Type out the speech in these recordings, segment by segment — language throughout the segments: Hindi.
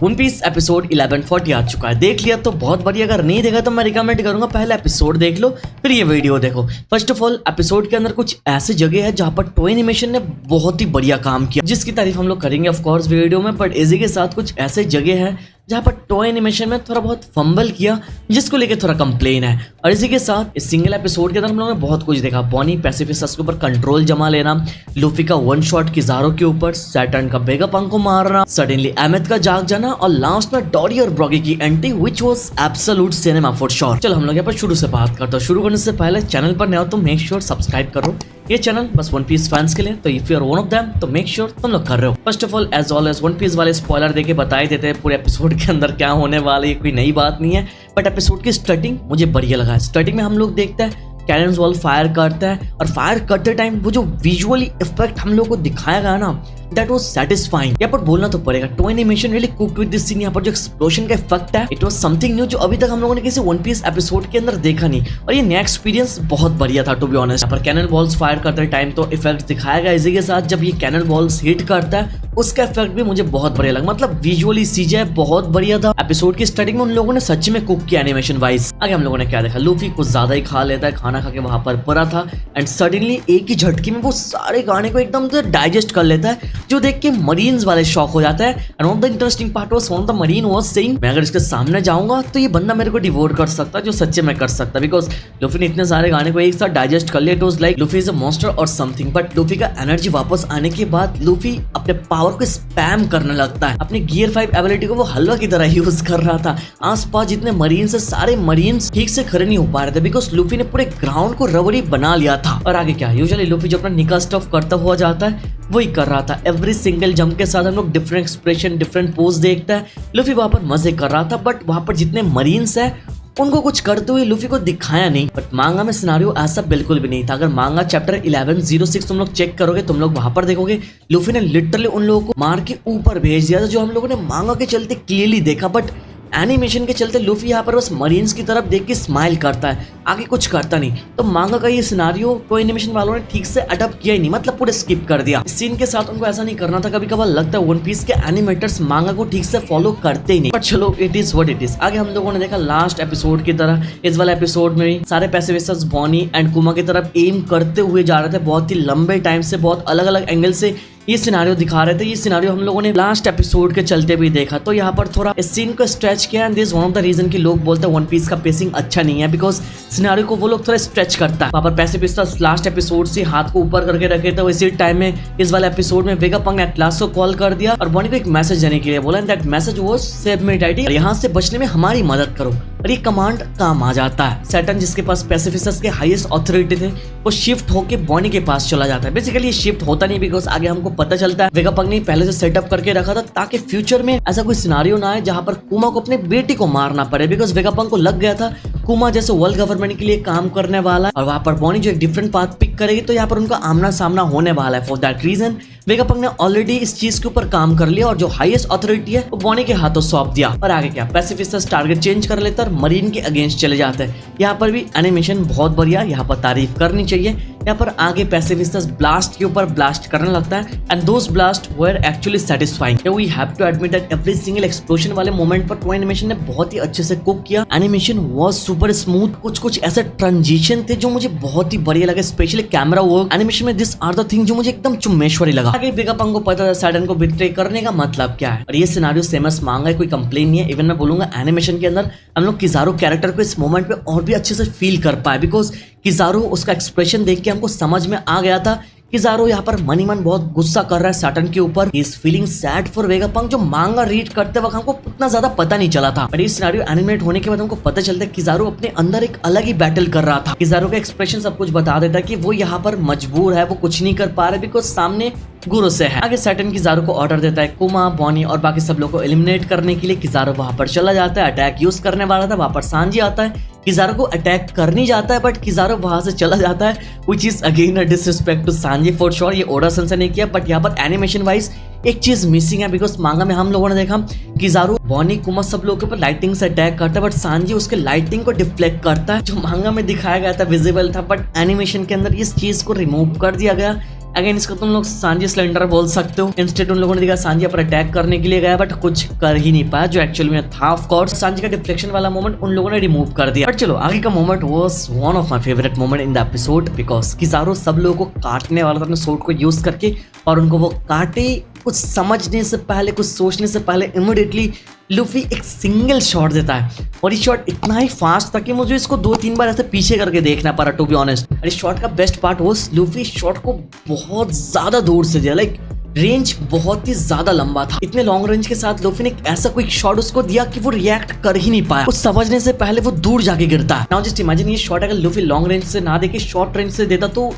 वन पीस एपिसोड 1140 आ चुका है। देख लिया तो बहुत बढ़िया, अगर नहीं देखा तो मैं रिकमेंड करूंगा पहले एपिसोड देख लो फिर ये वीडियो देखो। फर्स्ट ऑफ ऑल एपिसोड के अंदर कुछ ऐसी जगह है जहां पर टॉय एनिमेशन ने बहुत ही बढ़िया काम किया, जिसकी तारीफ हम लोग करेंगे ऑफ कोर्स वीडियो में। बट इसी के साथ कुछ ऐसे जगह है जहां पर टॉय एनिमेशन में थोड़ा बहुत फंबल किया, जिसको लेके थोड़ा कंप्लेन है। और इसी के साथ इस सिंगल एपिसोड के अंदर हम लोगों ने बहुत कुछ देखा। बॉनी पैसिफिस्टस के ऊपर कंट्रोल जमा लेना, लूफी का वन शॉट किजारो के ऊपर, सैटर्न का वेगापंक को मारना, सडनली अहमद का जाग जाना, और लास्ट में डॉरी और ब्रॉगी की entry which was absolute cinema for sure. चलो हम लोग यहाँ पर शुरू से बात करते हैं। शुरू करने से पहले चैनल पर नए हो तो मेक श्योर सब्सक्राइब करो। ये चैनल बस वन पीस फैंस के लिए, तो if you are one of them तो मेक श्योर तुम लोग कर रहे हो। First of all as always one piece वाले स्पॉइलर देके बता ही देते हैं पूरे एपिसोड के अंदर क्या होने वाला है, कोई नई बात नहीं है। बट एपिसोड की स्टार्टिंग मुझे बढ़िया लगा है। स्टार्टिंग में हम लोग देखते हैं कैनन्स बॉल फायर करता है, और फायर करते टाइम वो जो विजुअली इफेक्ट हम लोग को दिखाया गया ना, दैट वाज सैटिस्फाइंग। यहाँ पर बोलना तो पड़ेगा toy animation really cooked with this scene. यहाँ पर जो एक्सप्लोजन का इफेक्ट है, इट वाज समथिंग न्यू जो अभी तक हम लोगों ने किसी वन पीस एपिसोड के अंदर देखा नहीं, और ये नया एक्सपीरियंस बहुत बढ़िया था टू बी ऑनेस्ट। यहाँ पर कैनन बॉल्स फायर करते टाइम तो इफेक्ट दिखाया गया, इसी के साथ जब ये कैनन बॉल्स हिट करता है उसका इफेक्ट भी मुझे बहुत बढ़िया लगा। मतलब विजुअली सीजीआई बहुत बढ़िया था। एपिसोड की स्टार्टिंग में उन लोगों ने सच में कुक किया एनिमेशन वाइज। आगे हम लोगों ने क्या देखा, लूफी कुछ ज्यादा ही खा लेता है, खाना खा के वहां पर पड़ा था, एंड सडनली एक ही झटके में वो सारे गाने को एकदम डाइजेस्ट कर लेता है, जो देख के मरीन्स वाले शॉक हो जाता है। And one of the interesting part was one of the marine was saying, मैं अगर इसके सामने जाऊंगा तो ये बंदा मेरे को डिवोर कर सकता है, जो सच्चे में कर सकता है, बिकॉज लूफी ने इतने सारे गाने को एक साथ डाइजेस्ट कर लिया। It was like Luffy is a monster और समथिंग। बट लूफी का एनर्जी वापस आने के बाद लूफी अपने पावर को स्पैम करने लगता है। अपने गियर 5 एबिलिटी को वो हलवा की तरह यूज कर रहा था। आसपास जितने मरीन्स है सारे मरीन्स ठीक से खड़े नहीं हो पा रहे थे, बिकॉज लूफी ने पूरे ग्राउंड को रबड़ी बना लिया था। और आगे क्या, यूजुअली लूफी जो अपना निका स्टफ करता हुआ जाता है वही कर रहा था। एवरी सिंगल जंप के साथ हम लोग डिफरेंट एक्सप्रेशन डिफरेंट पोज देखता है। लूफी वहां पर मजे कर रहा था, बट वहां पर जितने मरीन्स है उनको कुछ करते हुए लूफी को दिखाया नहीं। बट मांगा में सिनारियो ऐसा बिल्कुल भी नहीं था। अगर मांगा चैप्टर 1106 तुम लोग चेक करोगे, तुम लोग वहां पर देखोगे लूफी ने लिटरली उन लोगों को मार के ऊपर भेज दिया था, जो हम लोगों ने मांगा के चलते क्लियरली देखा। बट एनिमेशन के चलते लूफी यहाँ पर बस मरीन्स की तरफ देख के स्माइल करता है, आगे कुछ करता नहीं। तो मांगा का ये सिनारियो टॉय एनिमेशन वालों ने ठीक से अडॉप्ट किया ही नहीं, मतलब पूरे स्किप कर दिया। इस सीन के साथ उनको ऐसा नहीं करना था। कभी कभार लगता है वन पीस के एनिमेटर्स मांगा को ठीक से फॉलो करते ही नहीं, बट चलो it is what it is. आगे हम लोगों ने देखा लास्ट एपिसोड की तरह इस वाले एपिसोड में भी सारे पैसिफिस्टस बॉनी एंड कुमा की तरफ एम करते हुए जा रहे थे। बहुत ही लंबे टाइम से बहुत अलग अलग एंगल से ये सिनारियो दिखा रहे थे। ये सिनारियो हम लोगों ने लास्ट एपिसोड के चलते भी देखा, तो यहाँ पर थोड़ा इस सीन को स्ट्रेच किया। And this one of the reason कि लोग बोलते हैं वन पीस का पेसिंग अच्छा नहीं है, बिकॉज सिनारियो को वो लोग थोड़ा स्ट्रेच करता है। वहाँ पर पैसिफिस्टस लास्ट एपिसोड से हाथ को ऊपर करके रखे थे, इसी टाइम में इस वाले एपिसोड में वेगापंक ने एटलास को कॉल कर दिया और बॉनी को एक मैसेज देने के लिए बोला। That message was save me daddy, यहाँ से बचने में हमारी मदद करो। और ये कमांड काम आ जाता है। सैटर्न जिसके पास पैसिफिस्टस के हाईएस्ट अथॉरिटी थे, वो शिफ्ट होके बॉनी के पास चला जाता है। बेसिकली ये शिफ्ट होता नहीं, बिकॉज आगे हमको पता चलता है वेगापंक ने पहले से सेटअप करके रखा था ताकि फ्यूचर में ऐसा कोई सिनारियो ना आए जहां पर कुमा को अपने बेटी को मारना पड़े, बिकॉज वेगापंक को लग गया था कुमा जैसे वर्ल्ड गवर्नमेंट के लिए काम करने वाला है, और वहां पर बॉनी जो एक डिफरेंट पाथ पिक करेगी तो यहाँ पर उनका आमना सामना होने वाला है। फॉर दैट रीजन वेगापंक ने ऑलरेडी इस चीज के ऊपर काम कर लिया, और जो हाईएस्ट अथॉरिटी है वो बॉनी के हाथों सौंप दिया। और आगे क्या, पैसिफिस्टस टारगेट चेंज कर लेता है और मरीन के अगेंस्ट चले जाते हैं। यहाँ पर भी एनिमेशन बहुत बढ़िया, यहाँ पर तारीफ करनी चाहिए। यहाँ पर आगे पैसिफिस्टस ब्लास्ट के ऊपर ब्लास्ट करने लगता है, and those blast were actually satisfying. We have to admit that every single explosion वाले मोमेंट पर टॉय एनिमेशन ने बहुत ही अच्छे से कुक किया। Animation was super smooth. कुछ ऐसे ट्रांजिशन थे जो मुझे बहुत ही बढ़िया लगे, स्पेशली कैमरा वर्क एनिमेशन में। दिस आर द थिंग जो मुझे एकदम चुम्मेश्वरी लगा। आगे वेगापंक को पता था सैटर्न को बिट्रे करने का मतलब क्या है, और ये सिनारियो सेमस मांगा है, कोई कंप्लेन नहीं है। इवन मैं बोलूंगा एनिमेशन के अंदर हम लोग किजारो कैरेक्टर को इस मोमेंट पे और भी अच्छे से फील कर पाए, बिकॉज किजारो उसका एक्सप्रेशन देख के हमको समझ में आ गया था किजारो यहाँ पर मनी मन बहुत गुस्सा कर रहा है सैटर्न के ऊपर। Is feeling sad for Vegapunk, जो मांगा रीड करते वक्त हमको उतना ज्यादा पता नहीं चला था, बट ये सिनेरियो एनिमेट होने के बाद हमको पता चलता है किजारो अपने अंदर एक अलग ही बैटल कर रहा था। किजारो का एक्सप्रेशन सब कुछ बता देता है कि वो यहाँ पर मजबूर है, वो कुछ नहीं कर पा रहे बिकॉज सामने गुरु से है। आगे सैटर्न किजारो को ऑर्डर देता है कुमा, बॉनी और बाकी सब लोग को एलिमिनेट करने के लिए। किजारो वहां पर चला जाता है, अटैक यूज करने वाला था, वहां पर सांजी आता है, किजारो को अटैक करनी जाता है, बट किजारो वहां से चला जाता है, which is again a disrespect to Sanji for sure. ये ओडा सन से नहीं किया, बट यहाँ पर एनिमेशन वाइज एक चीज मिसिंग है, बिकॉज मांगा में हम लोगों ने देखा किजारो बॉनी कुमा सब लोगों के ऊपर लाइटिंग से अटैक करता है, बट सांजी उसके लाइटिंग को डिफ्लेक्ट करता है, जो मांगा में दिखाया गया था विजिबल था, बट एनिमेशन के अंदर इस चीज को रिमूव कर दिया गया अगेन इसको तुम लोग सांजी सिलेंडर बोल सकते हो। इंस्टेंट उन लोगों ने दिखा सांजी पर अटैक करने के लिए गया बट कुछ कर ही नहीं पाया, जो एक्चुअली में था। ऑफ कोर्स सांजी का डिफ्लेक्शन वाला मोमेंट उन लोगों ने रिमूव कर दिया। बट चलो आगे का moment was one of my favourite moment in the episode, because Kizaru सब लोगों को काटने वाला था अपने स्वॉर्ड को यूज करके, और उनको वो काटे कुछ समझने से पहले, कुछ सोचने से पहले इमीडिएटली लूफी एक सिंगल शॉट देता है, और ये शॉट इतना ही फास्ट था कि मुझे इसको 2-3 बार ऐसे पीछे करके देखना पड़ा, टू बी ऑनेस्ट। और इस शॉट का बेस्ट पार्ट वो लूफी शॉट को बहुत ज्यादा दूर से दिया, लाइक रेंज बहुत ही ज्यादा लंबा था। इतने लॉन्ग रेंज के साथ लूफी ने एक ऐसा क्विक शॉट उसको दिया कि वो रिएक्ट कर ही नहीं पाया, कुछ समझने से पहले वो दूर जाके गिरता है। नाउ जस्ट इमेजिन ये शॉट अगर लूफी लॉन्ग रेंज से ना देके शॉर्ट रेंज से देता तो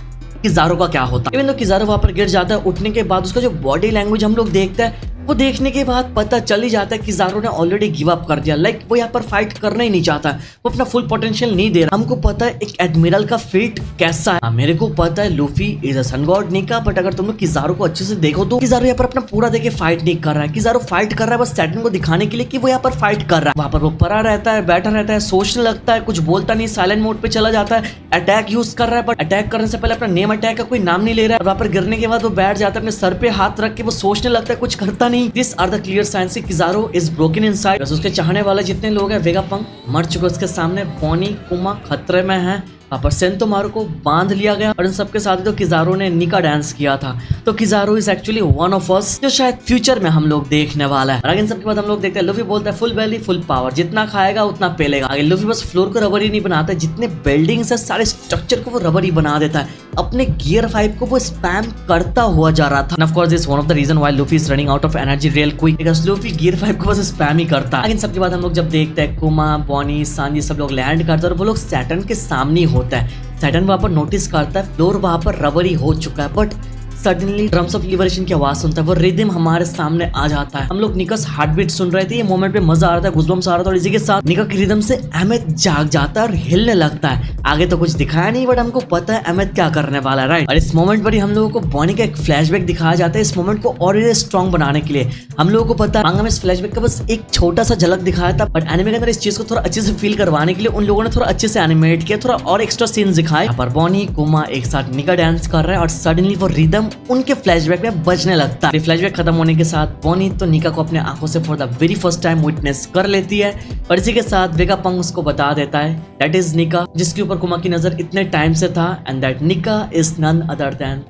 किज़ारू का क्या होता। इवन तो किज़ारू वहां पर गिर जाता है, उठने के बाद उसका जो बॉडी लैंग्वेज हम लोग देखते हैं, वो देखने के बाद पता चल ही जाता है कि किज़ारू ने ऑलरेडी गिव अप कर दिया, लाइक वो यहाँ पर फाइट करना ही नहीं चाहता, वो अपना फुल पोटेंशियल नहीं दे रहा। हमको पता है एक एडमिरल का फेट कैसा है, मेरे को पता है Luffy is a sun god Nika, but अगर तुम लोग किज़ारू को अच्छे से देखो तो किज़ारू यहाँ पर अपना पूरा देके फाइट नहीं कर रहा है। किज़ारू फाइट कर रहा है बस सैटर्न को दिखाने के लिए कि वो यहाँ पर फाइट कर रहा है। वहां पर वो पड़ा रहता है, बैठा रहता है, सोचने लगता है, कुछ बोलता नहीं, साइलेंट मोड पे चला जाता है, अटैक यूज कर रहा है, बट अटैक करने से पहले अपना नेम अटैक का कोई नाम नहीं ले रहा है। वहां पर गिरने के बाद वो बैठ जाता है, अपने सर पे हाथ रख के वो सोचने लगता है, कुछ करता नहीं। This are the clear science कि किज़ारू इज ब्रोकन इनसाइड। बस उसके चाहने वाले जितने लोग हैं, वेगापंक मर चुके उसके सामने, बॉनी कुमा खतरे में है, वहाँ पर सेंतोमारू को बांध लिया गया, और इन सबके साथ ही तो किज़ारू ने निका डांस किया था। तो Kizaru is actually one of us, जो शायद फ्यूचर में हम लोग देखने वाला है। और इन सबके बाद हम लोग देखते हैं लूफी बोलता है फुल बेली फुल पावर, जितना खाएगा उतना पेलेगा। आगे लूफी बस फ्लोर को रबर ही नहीं बनाता है, जितने बिल्डिंग्स है सारे स्ट्रक्चर को वो रबर ही बना देता है। अपने गियर 5 को वो स्पैम करता हुआ जा रहा था। Of course this one of the reason why Luffy is running out of energy real quick, because Luffy gear 5 को बस स्पैम ही करता है। इन सबके बाद हम लोग जब देखते हैं कुमा, बॉनी, सांजी सब लोग लैंड करते हैं, और वो लोग सैटर्न के सामने होता है। सैटर्न वहां पर नोटिस करता है फ्लोर वहां पर रबरी हो चुका है, but suddenly drums of liberation की आवाज सुनता है, वो रिदम हमारे सामने आ जाता है। हम लोग निका हार्ट बीट सुन रहे थे, ये मोमेंट पे मजा आ रहा था, गुज़बम्स आ रहा था, और इसी के साथ निका की रिदम से अहमद जाग जाता है और हिलने लगता है। आगे तो कुछ दिखाया नहीं, बट हमको पता है अहमद क्या करने वाला है, राइट। और इस मोमेंट पर ही हम लोगों को बॉनी का एक फ्लैशबैक दिखाया जाता है, इस मोमेंट को और स्ट्रॉन्ग बनाने के लिए। हम लोगों को पता है मांगा में इस फ्लैशबैक का बस एक छोटा सा झलक दिखाया था, बट एनिमे के अंदर इस चीज को थोड़ा अच्छे से फील करवाने के लिए उन लोगों ने थोड़ा अच्छे से एनिमेट किया, थोड़ा और एक्स्ट्रा सीन्स दिखाए। यहाँ पर बॉनी कुमा एक साथ निका डांस कर रहा है, और सडनली वो रिदम उनके फ्लैशबैक में बजने लगता है। फ्लैशबैक खत्म होने के साथ बॉनी तो निका को अपने आंखों से for the very first time witness कर लेती है, और इसी के साथ वेगापंक उसको बता देता है दैट इज निका, जिसके ऊपर कुमा की नजर इतने टाइम से था, and that Nika is none other than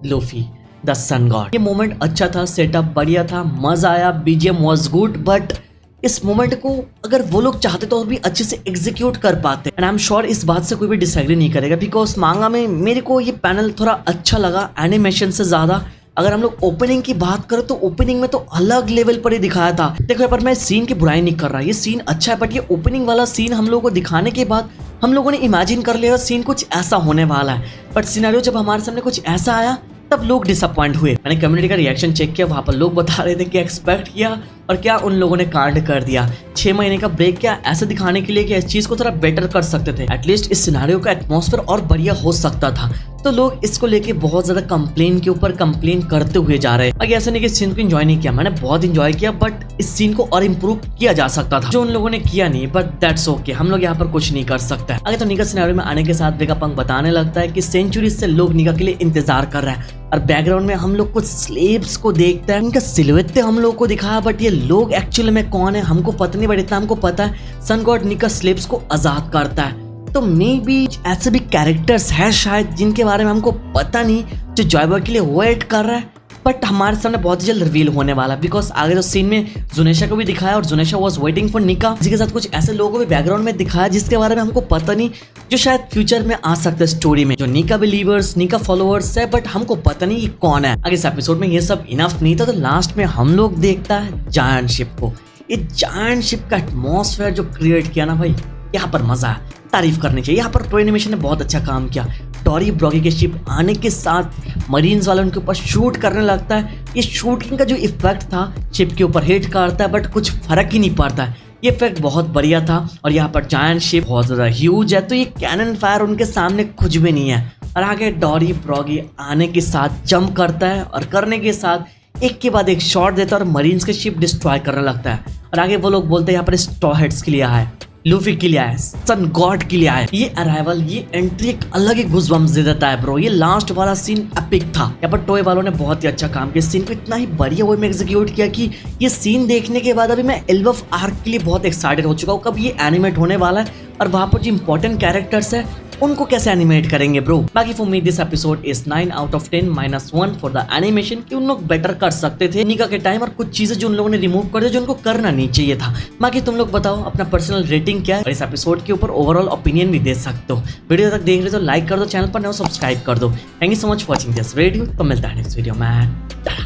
Luffy the sun god. ये मोमेंट अच्छा था, सेटअप बढ़िया था, मजा आया, बीजीएम वाज गुड, बट इस मोमेंट को अगर वो लोग चाहते तो और भी अच्छे से एग्जीक्यूट कर पाते, एंड आई एम श्योर इस बात से कोई भी डिसएग्री नहीं करेगा, बिकॉज मांगा में मेरे को ये पैनल थोड़ा अच्छा लगा एनिमेशन से ज्यादा। अगर हम लोग ओपनिंग की बात करें तो ओपनिंग में तो अलग लेवल पर ही दिखाया था। देखो यहाँ पर मैं सीन की बुराई नहीं कर रहा, ये सीन अच्छा है, बट ये ओपनिंग वाला सीन हम लोगों को दिखाने के बाद हम लोगों ने इमेजिन कर लिया सीन कुछ ऐसा होने वाला है, बट सिनेरियो जब हमारे सामने कुछ ऐसा आया तब लोग डिसअपॉइंट हुए। मैंने कम्युनिटी का रिएक्शन चेक किया, वहां पर लोग बता रहे थे कि एक्सपेक्ट किया और क्या उन लोगों ने कांड कर दिया। 6 महीने का ब्रेक क्या ऐसे दिखाने के लिए कि इस चीज को थोड़ा बेटर कर सकते थे, एटलीस्ट इस सिनेरियो का एटमॉस्फेयर और बढ़िया हो सकता था। तो लोग इसको लेके बहुत ज्यादा कंप्लेन के ऊपर कंप्लेन करते हुए जा रहे हैं। अगर ऐसा नहीं कि इस सीन को एंजॉय नहीं किया, मैंने बहुत एंजॉय किया, बट इस सीन को और इम्प्रूव किया जा सकता था, जो उन लोगों ने किया नहीं, बट दैट्स ओके, हम लोग यहाँ पर कुछ नहीं कर सकते। आगे तो निका सिनेरियो में आने के साथ वेगापंक बताने लगता है कि सेंचुरी से लोग निका के लिए इंतजार कर रहे हैं, और बैकग्राउंड में हम लोग कुछ स्लेव्स को देखते हैं, उनका सिलुएट हम लोग को दिखाया, बट ये लोग एक्चुअली में कौन है हमको पता नहीं, बट इतना हमको पता है सन गॉड निका स्लेव्स को आजाद करता है। तो मे बी ऐसे भी कैरेक्टर्स हैं शायद जिनके बारे में हमको पता नहीं, जो जॉयबॉय के लिए वेट कर रहा है, बट हमारे सामने बहुत जल्द रिवील होने वाला, बिकॉज आगे तो सीन में जुनेशा को भी दिखाया, और जुनेशा वाज वेटिंग फॉर निका, जिसके साथ कुछ ऐसे लोगों को भी बैकग्राउंड में दिखाया जिसके बारे में हमको पता नहीं, जो शायद फ्यूचर में आ सकते हैं स्टोरी में, जो निका बिलीवर्स, निका फॉलोअर्स है, बट हमको पता नहीं ये कौन है। आगे इस एपिसोड में ये सब इनफ नहीं था, तो लास्ट में हम लोग देखता है जायंट शिप को। ये जायंट शिप का एटमॉस्फेयर जो क्रिएट किया ना भाई, यहाँ पर मजा है, तारीफ करनी चाहिए। यहाँ पर टॉय एनिमेशन ने बहुत अच्छा काम किया। डॉरी ब्रॉगी के शिप आने के साथ मरीन्स वाले उनके ऊपर शूट करने लगता है, ये शूटिंग का जो इफेक्ट था शिप के ऊपर हिट करता है, बट कुछ फर्क ही नहीं पड़ता है, ये इफेक्ट बहुत बढ़िया था। और यहाँ पर जायंट शिप बहुत ज़्यादा ह्यूज है, तो ये कैनन फायर उनके सामने कुछ भी नहीं है। और आगे डॉरी ब्रॉगी आने के साथ जंप करता है, और करने के साथ एक के बाद एक शॉट देता है, और मरीन्स के शिप डिस्ट्रॉय करने लगता है। और आगे वो लोग बोलते हैं यहाँ पर स्ट्रॉ हेड्स के लिए है, लूफी के लिए आया, सन गॉड के लिए आया। ये अराइवल, ये एंट्री एक अलग ही गूज़बम्प्स दे देता है ब्रो। ये लास्ट वाला सीन एपिक था। यहाँ पर टोय वालों ने बहुत ही अच्छा काम किया, सीन को इतना ही बढ़िया वे में एग्जीक्यूट किया कि ये सीन देखने के बाद अभी मैं 11th आर्क के लिए बहुत एक्साइटेड हो चुका हूँ, कब ये एनिमेट होने वाला है और वहाँ पर जो इंपॉर्टेंट कैरेक्टर्स है उनको कैसे एनिमेट करेंगे ब्रो। बाकी for me this episode is 9 out of 10 -1 for the animation, कि उन लोग बेटर कर सकते थे निका के टाइम, और कुछ चीजें जो उन लोगों ने रिमूव कर दिया जो उनको करना नहीं चाहिए था। बाकी तुम लोग बताओ अपना पर्सनल रेटिंग क्या है और इस एपिसोड के ऊपर ओवरऑल ओपिनियन भी दे सकते हो। वीडियो तक देख रहे तो लाइक कर दो, चैनल पर नया सब्सक्राइब कर दो। Thank you so much for watching this video. तो मिलता है नेक्स्ट वीडियो में।